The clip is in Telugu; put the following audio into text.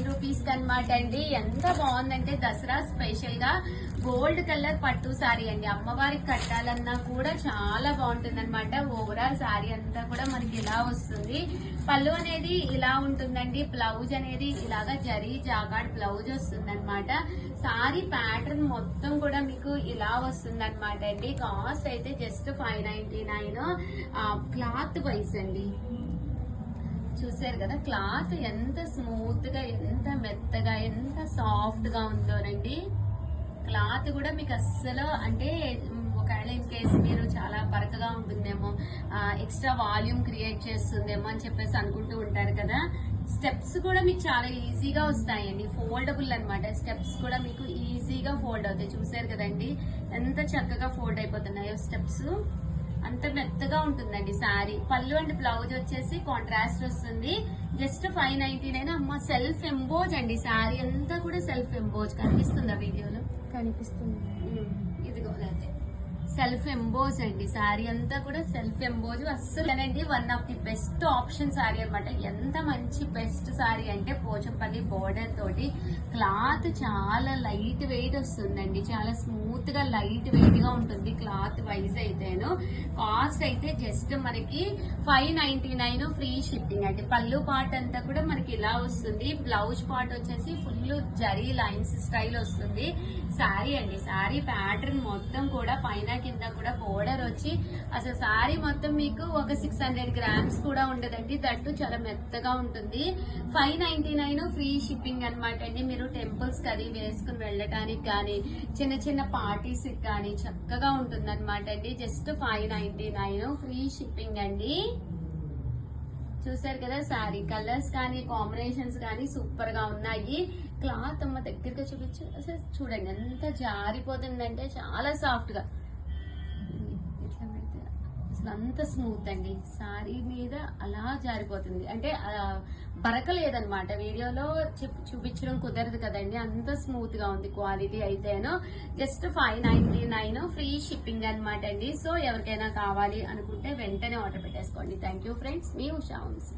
రూపీస్ అనమాట అండి. ఎంత బాగుందంటే దసరా స్పెషల్ గా గోల్డ్ కలర్ పట్టు సారీ అండి. అమ్మవారికి కట్టాలన్నా కూడా చాలా బాగుంటుంది అనమాట. ఓవరాల్ సారీ అంతా కూడా మనకి ఇలా వస్తుంది. పళ్ళు అనేది ఇలా ఉంటుందండి. బ్లౌజ్ అనేది ఇలాగా జరీ జాగాడ్ బ్లౌజ్ వస్తుంది అనమాట. సారీ ప్యాటర్న్ మొత్తం కూడా మీకు ఇలా వస్తుంది అనమాట అండి. కాస్ట్ అయితే జస్ట్ 599. క్లాత్ వైస్ అండి. చూసారు కదా క్లాత్ ఎంత స్మూత్ గా, ఎంత మెత్తగా, ఎంత సాఫ్ట్ గా ఉందోనండి. క్లాత్ కూడా మీకు అస్సలు అంటే ఒకవేళ ఇన్ కేసు మీరు చాలా బరకగా ఉంటుందేమో, ఎక్స్ట్రా వాల్యూమ్ క్రియేట్ చేస్తుందేమో అని చెప్పేసి అనుకుంటూ ఉంటారు కదా. స్టెప్స్ కూడా మీకు చాలా ఈజీగా వస్తాయండి. ఫోల్డబుల్ అన్నమాట. స్టెప్స్ కూడా మీకు ఈజీగా ఫోల్డ్ అవుతాయి. చూసారు కదండి ఎంత చక్కగా ఫోల్డ్ అయిపోతున్నాయో స్టెప్స్. అంత మెత్తగా ఉంటుందండి శారీ. పళ్ళు అండ్ బ్లౌజ్ వచ్చేసి కాంట్రాస్ట్ వస్తుంది. జస్ట్ 599. అమ్మ సెల్ఫ్ ఎంబోజ్ అండి. శారీ అంతా కూడా సెల్ఫ్ ఎంబోజ్. కనిపిస్తుందా వీడియోలో? కనిపిస్తుంది. ఇదిగో అదే సెల్ఫ్ ఎంబోజ్ అండి. శారీ అంతా కూడా సెల్ఫ్ ఎంబోజ్. అస్సలేనండి one of the best option sari అనమాట. ఎంత మంచి బెస్ట్ శారీ అంటే పోచంపల్లి బోర్డర్ తోటి క్లాత్ చాలా లైట్ వెయిట్ వస్తుందండి. చాలా స్మూత్ గా లైట్ వెయిట్ గా ఉంటుంది క్లాత్ వైజ్ అయితేను. కాస్ట్ అయితే జస్ట్ మనకి 599 ఫ్రీ షిప్పింగ్ అండి. పళ్ళు పార్ట్ అంతా కూడా మనకి ఇలా వస్తుంది. బ్లౌజ్ పార్ట్ వచ్చేసి ఫుల్ జరీ లైన్స్ స్టైల్ వస్తుంది. శారీ అండి. శారీ ప్యాటర్న్ మొత్తం కూడా పైన కింద కూడా బోర్డర్ వచ్చి అసలు శారీ మొత్తం మీకు ఒక 600 గ్రామ్స్ కూడా ఉండదండి. దట్టు చాలా మెత్తగా ఉంటుంది. 599 ఫ్రీ షిప్పింగ్ అనమాట అండి. మీరు టెంపుల్స్ కి అది వేసుకుని వెళ్ళటానికి కానీ, చిన్న చిన్న పార్టీస్ కానీ చక్కగా ఉంటుంది అనమాట అండి. జస్ట్ 599 ఫ్రీ షిప్పింగ్ అండి. చూసారు కదా శారీ కలర్స్ కానీ కాంబినేషన్స్ కానీ సూపర్ గా ఉన్నాయి. క్లాత్ అమ్మ దగ్గరగా చూపించు. అసలు చూడండి ఎంత జారిపోతుందంటే చాలా సాఫ్ట్ గా. ఇట్లా పెడితే అసలు అంత స్మూత్ అండి. శారీ మీద అలా జారిపోతుంది. అంటే బరకలేదనమాట. వీడియోలో చూపించడం కుదరదు కదండి. అంత స్మూత్ గా ఉంది క్వాలిటీ అయితేను. జస్ట్ 599 ఫ్రీ షిప్పింగ్ అనమాట అండి. సో ఎవరికైనా కావాలి అనుకుంటే వెంటనే ఆర్డర్ పెట్టేసుకోండి. Thank you friends. మీ ఉషా వంశీ.